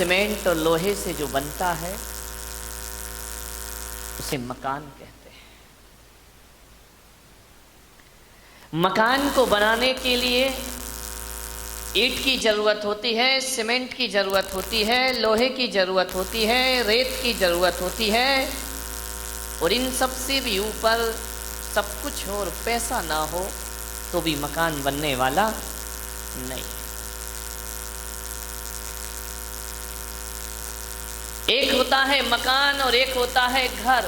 Cement और लोहे से जो बनता है उसे मकान कहते हैं। मकान को बनाने के लिए ईंट की जरूरत होती है, सीमेंट की जरूरत होती है, लोहे की जरूरत होती है, रेत की जरूरत होती है, और इन सब से भी ऊपर सब कुछ हो और पैसा ना हो तो भी मकान बनने वाला नहीं। एक होता है मकान और एक होता है घर।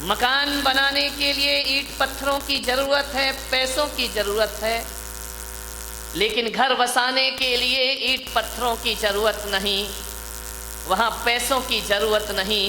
मकान बनाने के लिए ईंट पत्थरों की जरूरत है, पैसों की जरूरत है, लेकिन घर बसाने के लिए ईंट पत्थरों की जरूरत नहीं, वहां पैसों की जरूरत नहीं।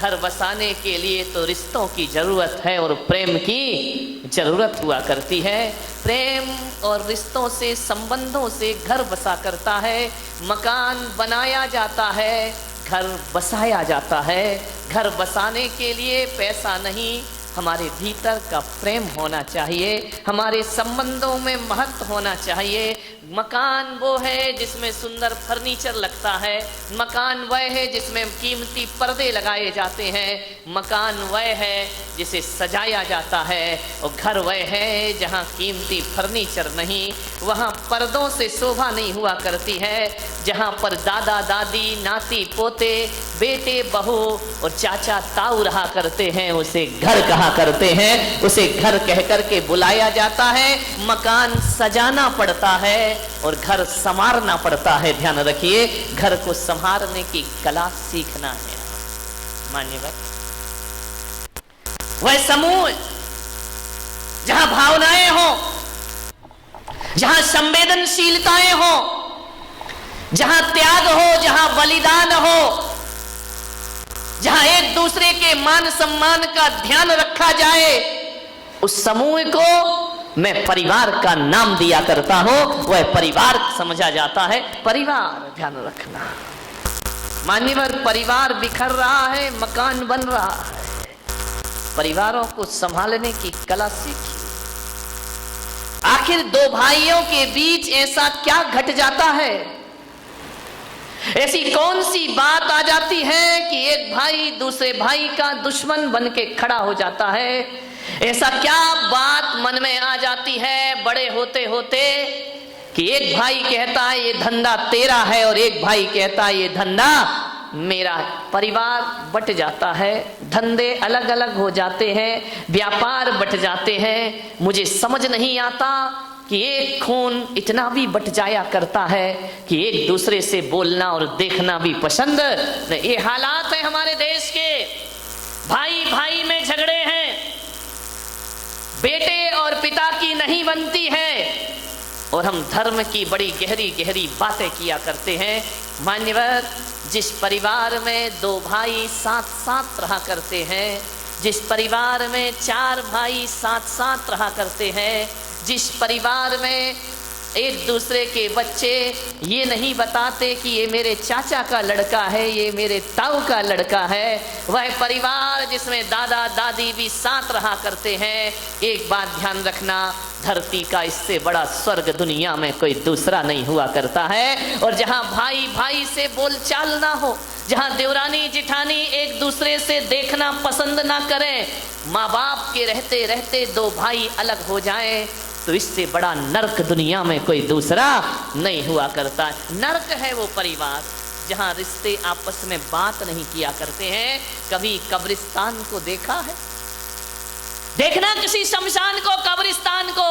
घर बसाने के लिए तो रिश्तों की जरूरत है और प्रेम की जरूरत हुआ करती है। प्रेम और रिश्तों से, संबंधों से घर बसा करता है। मकान बनाया जाता है, घर बसाया जाता है। घर बसाने के लिए पैसा नहीं, हमारे भीतर का प्रेम होना चाहिए, हमारे संबंधों में महत्व होना चाहिए। मकान वो है जिसमें सुंदर फर्नीचर लगता है, मकान वह है जिसमें कीमती पर्दे लगाए जाते हैं, मकान वह है जिसे सजाया जाता है, और घर वह है जहाँ कीमती फर्नीचर नहीं, वहाँ पर्दों से शोभा नहीं हुआ करती है। जहाँ पर दादा दादी, नाती पोते, बेटे बहू और चाचा ताऊ रहा करते हैं, उसे घर कहा करते हैं, उसे घर कह करके बुलाया जाता है। मकान सजाना पड़ता है और घर संवारना पड़ता है। ध्यान रखिए, घर को संवारने की कला सीखना है। मान्यवर, वह समूह जहां भावनाएं हो, जहां संवेदनशीलताएं हो, जहां त्याग हो, जहां बलिदान हो, जहां एक दूसरे के मान सम्मान का ध्यान रखा जाए, उस समूह को मैं परिवार का नाम दिया करता हूं। वह परिवार समझा जाता है। परिवार, ध्यान रखना मान्यवर, परिवार बिखर रहा है, मकान बन रहा है। परिवारों को संभालने की कला सीखिए। आखिर दो भाइयों के बीच ऐसा क्या घट जाता है, ऐसी कौन सी बात आ जाती है कि एक भाई दूसरे भाई का दुश्मन बन के खड़ा हो जाता है? ऐसा क्या बात मन में आ जाती है बड़े होते होते कि एक भाई कहता है ये धंधा तेरा है और एक भाई कहता है ये धंधा मेरा? परिवार बट जाता है, धंधे अलग अलग हो जाते हैं, व्यापार बट जाते हैं। मुझे समझ नहीं आता कि एक खून इतना भी बट जाया करता है कि एक दूसरे से बोलना और देखना भी पसंद नहीं। ये हालात है हमारे देश के। भाई भाई में झगड़े हैं, बेटे और पिता की नहीं बनती है, और हम धर्म की बड़ी गहरी गहरी बातें किया करते हैं। मान्यवर, जिस परिवार में दो भाई साथ साथ रहा करते हैं, जिस परिवार में चार भाई साथ साथ रहा करते हैं, जिस परिवार में एक दूसरे के बच्चे ये नहीं बताते कि ये मेरे चाचा का लड़का है, ये मेरे ताऊ का लड़का है, वह परिवार जिसमें दादा दादी भी साथ रहा करते हैं। एक बात ध्यान रखना, धरती का इससे बड़ा स्वर्ग दुनिया में कोई दूसरा नहीं हुआ करता है। और जहाँ भाई भाई से बोलचाल ना हो, जहाँ देवरानी जिठानी एक दूसरे से देखना पसंद ना करें, माँ बाप के रहते रहते दो भाई अलग हो जाएं, तो इससे बड़ा नरक दुनिया में कोई दूसरा नहीं हुआ करता। नरक है वो परिवार जहां रिश्ते आपस में बात नहीं किया करते हैं। कभी कब्रिस्तान को देखा है? देखना किसी शमशान को, कब्रिस्तान को,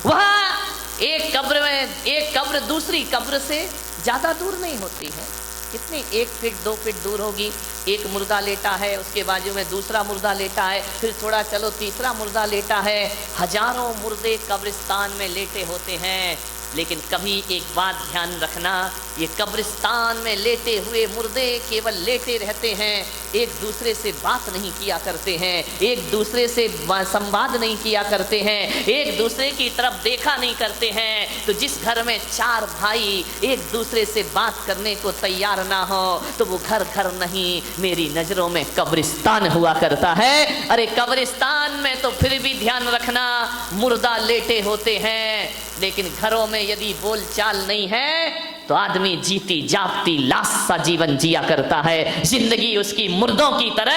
वहां एक कब्र में एक कब्र दूसरी कब्र से ज्यादा दूर नहीं होती है। कितनी 1 फीट 2 फीट दूर होगी। एक मुर्दा लेटा है, उसके बाजू में दूसरा मुर्दा लेटा है, फिर थोड़ा चलो तीसरा मुर्दा लेटा है। हजारों मुर्दे कब्रिस्तान में लेटे होते हैं, लेकिन कभी एक बात ध्यान रखना, ये कब्रिस्तान में लेटे हुए मुर्दे केवल लेटे रहते हैं, एक दूसरे से बात नहीं किया करते हैं, एक दूसरे से संवाद नहीं किया करते हैं, एक दूसरे की तरफ देखा नहीं करते हैं। तो जिस घर में चार भाई एक दूसरे से बात करने को तैयार ना हो, तो वो घर घर नहीं, मेरी नजरों में कब्रिस्तान हुआ करता है। अरे कब्रिस्तान में तो फिर भी ध्यान रखना, मुर्दा लेटे होते हैं, लेकिन घरों में यदि बोलचाल नहीं है तो आदमी जीती जागती लाश सा जीवन जिया करता है, जिंदगी उसकी मुर्दों की तरह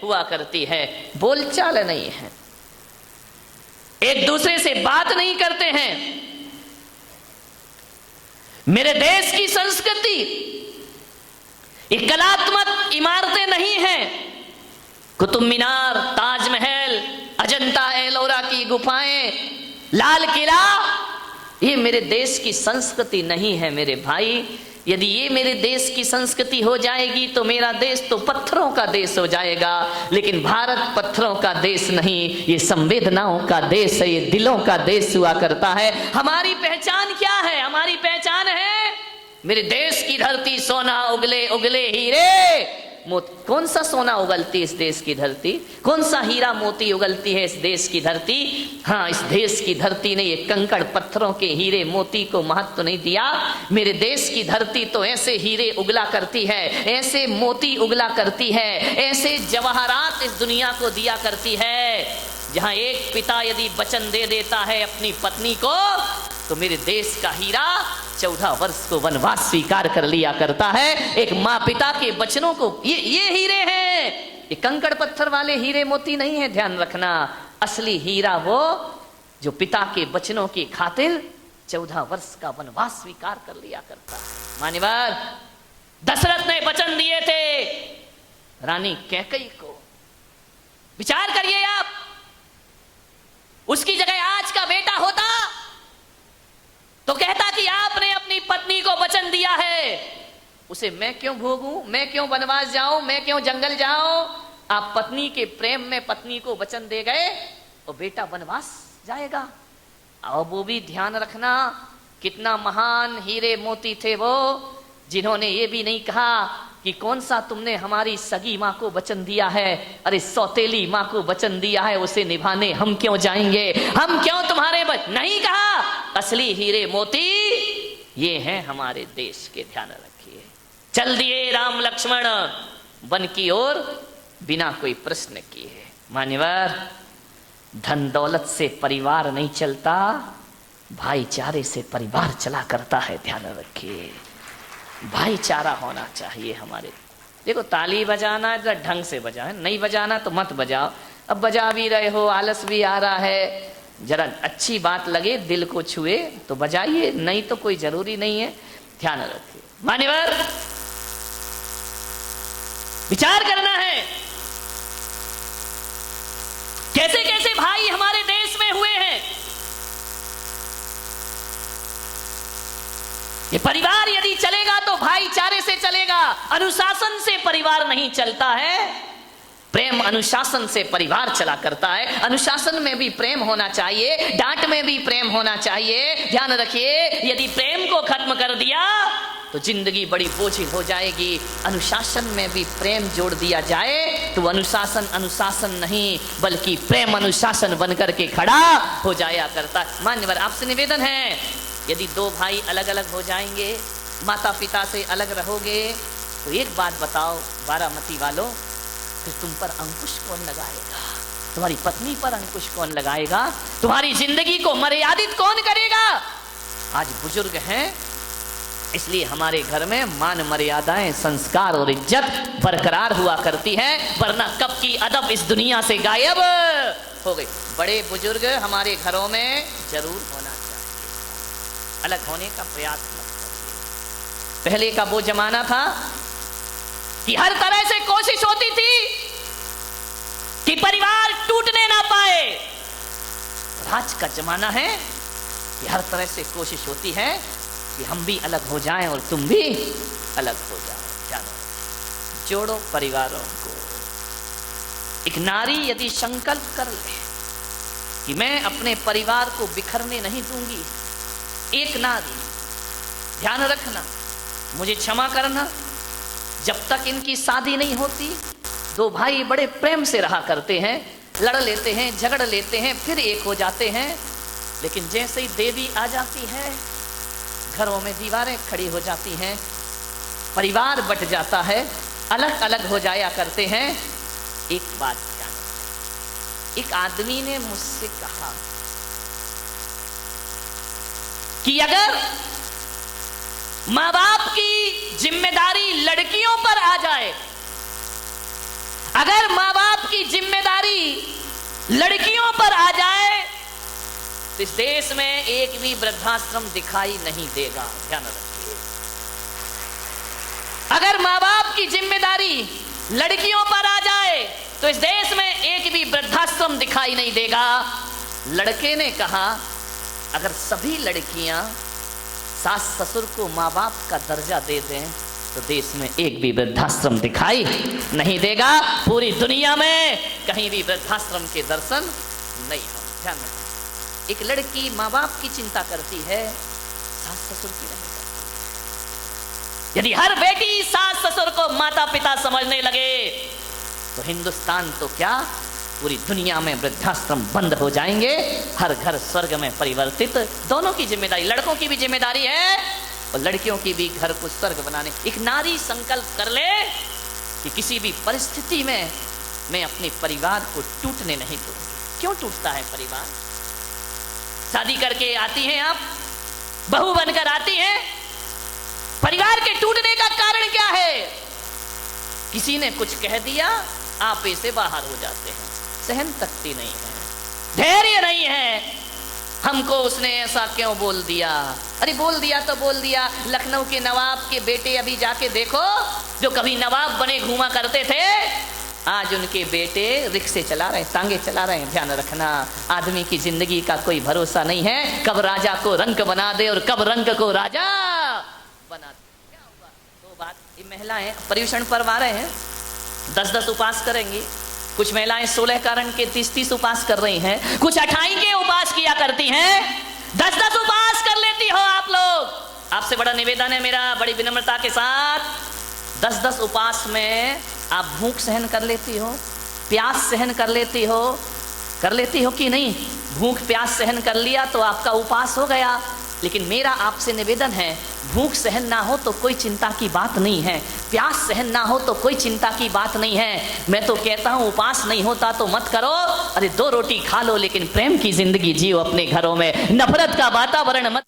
हुआ करती है। बोलचाल नहीं है, एक दूसरे से बात नहीं करते हैं। मेरे देश की संस्कृति ये कलात्मक इमारतें नहीं हैं, कुतुब मीनार, ताजमहल, अजंता एलोरा की गुफाएं, लाल किला, ये मेरे देश की संस्कृति नहीं है मेरे भाई। यदि ये मेरे देश की संस्कृति हो जाएगी तो मेरा देश तो पत्थरों का देश हो जाएगा। लेकिन भारत पत्थरों का देश नहीं, ये संवेदनाओं का देश है, ये दिलों का देश हुआ करता है। हमारी पहचान क्या है? हमारी पहचान है मेरे देश की धरती सोना उगले उगले हीरे मोती। कौन सा सोना उगलती है इस देश की धरती? कौन सा हीरा मोती उगलती है इस देश की धरती? हाँ, इस देश की धरती ने ये कंकड़ पत्थरों के हीरे मोती को महत्व नहीं दिया। मेरे देश की धरती तो ऐसे हीरे उगला करती है, ऐसे मोती उगला करती है, ऐसे जवाहरात इस दुनिया को दिया करती है। जहां एक पिता यदि वचन दे देता है अपनी पत्नी को, तो मेरे देश का हीरा 14 वर्ष को वनवास स्वीकार कर लिया करता है। एक माँ पिता के वचनों को, ये हीरे हैं, ये कंकड़ पत्थर वाले हीरे मोती नहीं है। ध्यान रखना, असली हीरा वो जो पिता के वचनों की खातिर 14 वर्ष का वनवास स्वीकार कर लिया करता है। मान्यवर, दशरथ ने वचन दिए थे रानी कैकेयी को। विचार करिए आप, उसकी जगह आज का बेटा होता तो कहता कि आपने अपनी पत्नी को वचन दिया है, उसे मैं क्यों भोगूं, मैं क्यों वनवास जाऊं, मैं क्यों जंगल जाऊं। आप पत्नी के प्रेम में पत्नी को वचन दे गए और बेटा वनवास जाएगा। और वो भी ध्यान रखना, कितना महान हीरे मोती थे वो, जिन्होंने ये भी नहीं कहा कि कौन सा तुमने हमारी सगी माँ को वचन दिया है, अरे सौतेली माँ को वचन दिया है, उसे निभाने हम क्यों जाएंगे, हम क्यों तुम्हारे नहीं कहा। असली हीरे मोती ये हैं हमारे देश के, ध्यान रखिए। चल दिए राम लक्ष्मण वन की ओर बिना कोई प्रश्न किए। मान्यवर, धन दौलत से परिवार नहीं चलता, भाईचारे से परिवार चला करता है। ध्यान रखिए, भाईचारा होना चाहिए हमारे। देखो, ताली बजाना है ढंग से बजाए, नहीं बजाना तो मत बजाओ। अब बजा भी रहे हो, आलस भी आ रहा है, जरा अच्छी बात लगे, दिल को छुए तो बजाइए, नहीं तो कोई जरूरी नहीं है। ध्यान रखिए मान्यवर, विचार करना है कैसे कैसे भाई हमारे देश में हुए हैं। ये परिवार यदि चलेगा तो भाईचारे से चलेगा, अनुशासन से परिवार नहीं चलता है। प्रेम अनुशासन से परिवार चला करता है। अनुशासन में भी प्रेम होना चाहिए, डांट में भी प्रेम होना चाहिए। ध्यान रखिए, यदि प्रेम को खत्म कर दिया तो जिंदगी बड़ी बोझिल हो जाएगी। अनुशासन में भी प्रेम जोड़ दिया जाए तो अनुशासन अनुशासन नहीं बल्कि प्रेम अनुशासन बनकर के खड़ा हो जाया करता। मान्यवर, आपसे निवेदन है, यदि दो भाई अलग अलग हो जाएंगे, माता पिता से अलग रहोगे, तो एक बात बताओ बारामती वालों, फिर तुम पर अंकुश कौन लगाएगा? तुम्हारी पत्नी पर अंकुश कौन लगाएगा? तुम्हारी जिंदगी को मर्यादित कौन करेगा? आज बुजुर्ग हैं, इसलिए हमारे घर में मान मर्यादाएं, संस्कार और इज्जत बरकरार हुआ करती है, वरना कब की अदब इस दुनिया से गायब हो गई। बड़े बुजुर्ग हमारे घरों में जरूर होना चाहिए, अलग होने का प्रयास मत करिए। पहले का वो जमाना था कि हर तरह से कोशिश होती थी कि परिवार टूटने ना पाए। आज का जमाना है कि हर तरह से कोशिश होती है कि हम भी अलग हो जाएं और तुम भी अलग हो जाओ। जानो, जोड़ो परिवारों को। एक नारी यदि संकल्प कर ले कि मैं अपने परिवार को बिखरने नहीं दूंगी, एक नारी, ध्यान रखना, मुझे क्षमा करना, जब तक इनकी शादी नहीं होती, दो भाई बड़े प्रेम से रहा करते हैं, लड़ लेते हैं, झगड़ लेते हैं, फिर एक हो जाते हैं। लेकिन जैसे ही देवी आ जाती है, घरों में दीवारें खड़ी हो जाती हैं, परिवार बट जाता है, अलग अलग हो जाया करते हैं। एक बात ध्यान, एक आदमी ने मुझसे कहा कि अगर माँ बाप की जिम्मेदारी लड़कियों पर आ जाए, अगर माँ बाप की जिम्मेदारी लड़कियों पर आ जाए तो इस देश में एक भी वृद्धाश्रम दिखाई नहीं देगा। ध्यान रखिए, अगर माँ बाप की जिम्मेदारी लड़कियों पर आ जाए तो इस देश में एक भी वृद्धाश्रम दिखाई नहीं देगा। लड़के ने कहा, अगर सभी लड़कियां सास ससुर को माँ बाप का दर्जा दे दें तो देश में एक भी वृद्धाश्रम दिखाई नहीं देगा। पूरी दुनिया में कहीं भी वृद्धाश्रम के दर्शन नहीं हो। ध्यान रखना, एक लड़की माँ बाप की चिंता करती है, सास ससुर की नहीं करती। यदि हर बेटी सास ससुर को माता पिता समझने लगे तो हिंदुस्तान तो क्या, पूरी दुनिया में वृद्धाश्रम बंद हो जाएंगे, हर घर स्वर्ग में परिवर्तित। दोनों की जिम्मेदारी, लड़कों की भी जिम्मेदारी है और लड़कियों की भी घर को स्वर्ग बनाने। एक नारी संकल्प कर ले कि किसी भी परिस्थिति में मैं अपने परिवार को टूटने नहीं दूंगी। क्यों टूटता है परिवार? शादी करके आती हैं आप, बहू बनकर आती हैं, परिवार के टूटने का कारण क्या है? किसी ने कुछ कह दिया, आप ऐसे बाहर हो जाते हैं, सहन शक्ति नहीं है, धैर्य नहीं है। हमको उसने ऐसा क्यों बोल दिया? अरे बोल दिया तो बोल दिया। लखनऊ के नवाब के बेटे अभी जाके देखो, जो कभी नवाब बने घूमा करते थे, आज उनके बेटे रिक्शे चला रहे हैं, टांगे चला रहे हैं। ध्यान रखना, आदमी की जिंदगी का कोई भरोसा नहीं है, कब राजा को रंक बना दे और कब रंक को राजा बना दे। क्या हुआ? दो बात, ये महिलाएं पर्यूषण पर्व आ रहे हैं, 10-10 उपवास करेंगी। कुछ महिलाएं 16 कारण के 30-30 उपवास कर रही हैं, कुछ 28 के उपवास किया करती हैं, 10-10 उपवास कर लेती हो आप लोग। आपसे बड़ा निवेदन है मेरा, बड़ी विनम्रता के साथ, 10-10 उपवास में आप भूख सहन कर लेती हो, प्यास सहन कर लेती हो कि नहीं? भूख प्यास सहन कर लिया तो आपका उपवास हो गया। लेकिन मेरा आपसे निवेदन है, भूख सहन ना हो तो कोई चिंता की बात नहीं है, प्यास सहन ना हो तो कोई चिंता की बात नहीं है। मैं तो कहता हूं उपवास नहीं होता तो मत करो, अरे 2 रोटी खा लो, लेकिन प्रेम की जिंदगी जियो अपने घरों में, नफरत का वातावरण मत।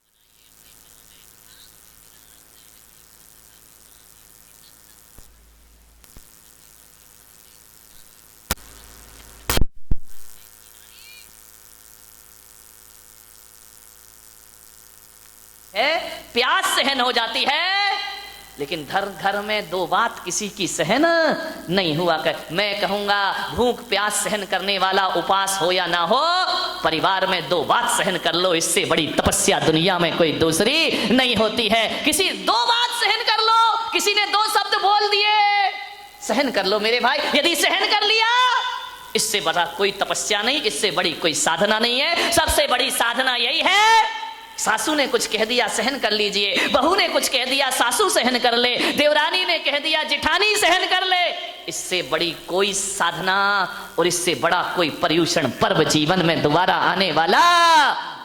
प्यास सहन हो जाती है, लेकिन घर में 2 बात किसी की सहन नहीं हुआ कर। मैं कहूंगा, भूख प्यास सहन करने वाला उपवास हो या ना हो, परिवार में 2 बात सहन कर लो, इससे बड़ी तपस्या दुनिया में कोई दूसरी नहीं होती है। किसी 2 बात सहन कर लो, किसी ने 2 शब्द बोल दिए, सहन कर लो मेरे भाई। यदि सहन कर लिया, इससे बड़ा कोई तपस्या नहीं, इससे बड़ी कोई साधना नहीं है। सबसे बड़ी साधना यही है, सासू ने कुछ कह दिया सहन कर लीजिए, बहू ने कुछ कह दिया सासू सहन कर ले, देवरानी ने कह दिया जिठानी सहन कर ले। इससे बड़ी कोई साधना और इससे बड़ा कोई पर्यूषण पर्व जीवन में दोबारा आने वाला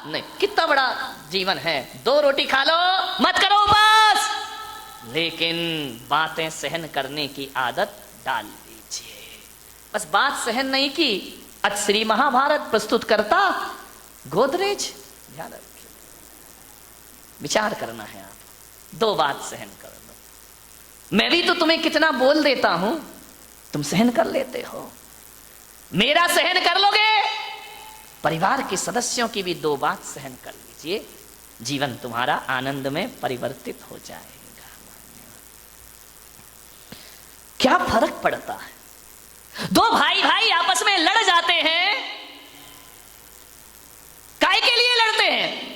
नहीं। कितना बड़ा जीवन है, 2 रोटी खा लो, मत करो उपवास, लेकिन बातें सहन करने की आदत डाल लीजिए। बस बात सहन नहीं की, आज श्री महाभारत प्रस्तुत करता गोदरेज। ध्यान रखिए, विचार करना है आप, 2 बात सहन कर लो। मैं भी तो तुम्हें कितना बोल देता हूं, तुम सहन कर लेते हो। मेरा सहन कर लोगे, परिवार के सदस्यों की भी 2 बात सहन कर लीजिए, जीवन तुम्हारा आनंद में परिवर्तित हो जाएगा। क्या फर्क पड़ता है? 2 भाई आपस में लड़ जाते हैं, काय के लिए लड़ते हैं?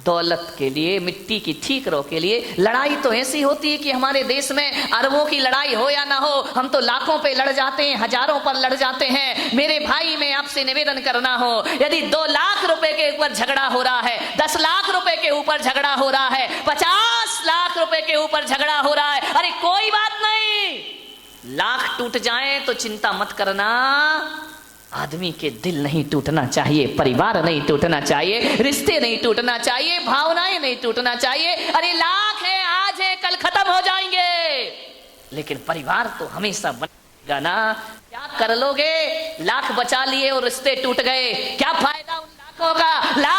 दौलत के लिए, मिट्टी की ठीकरों के लिए। लड़ाई तो ऐसी होती है कि हमारे देश में अरबों की लड़ाई हो या ना हो, हम तो लाखों पे लड़ जाते हैं, हजारों पर लड़ जाते हैं। मेरे भाई, मैं आपसे निवेदन करना हो, यदि 2 लाख रुपए के ऊपर झगड़ा हो रहा है, 10 लाख रुपए के ऊपर झगड़ा हो रहा है, 50 लाख रुपए के ऊपर झगड़ा हो रहा है, अरे कोई बात नहीं, लाख टूट जाए तो चिंता मत करना, आदमी के दिल नहीं टूटना चाहिए, परिवार नहीं टूटना चाहिए, रिश्ते नहीं टूटना चाहिए, भावनाएं नहीं टूटना चाहिए। अरे लाख है, आज है, कल खत्म हो जाएंगे, लेकिन परिवार तो हमेशा बनेगा ना। क्या कर लोगे? लाख बचा लिए और रिश्ते टूट गए, क्या फायदा उन लाखों का? लाख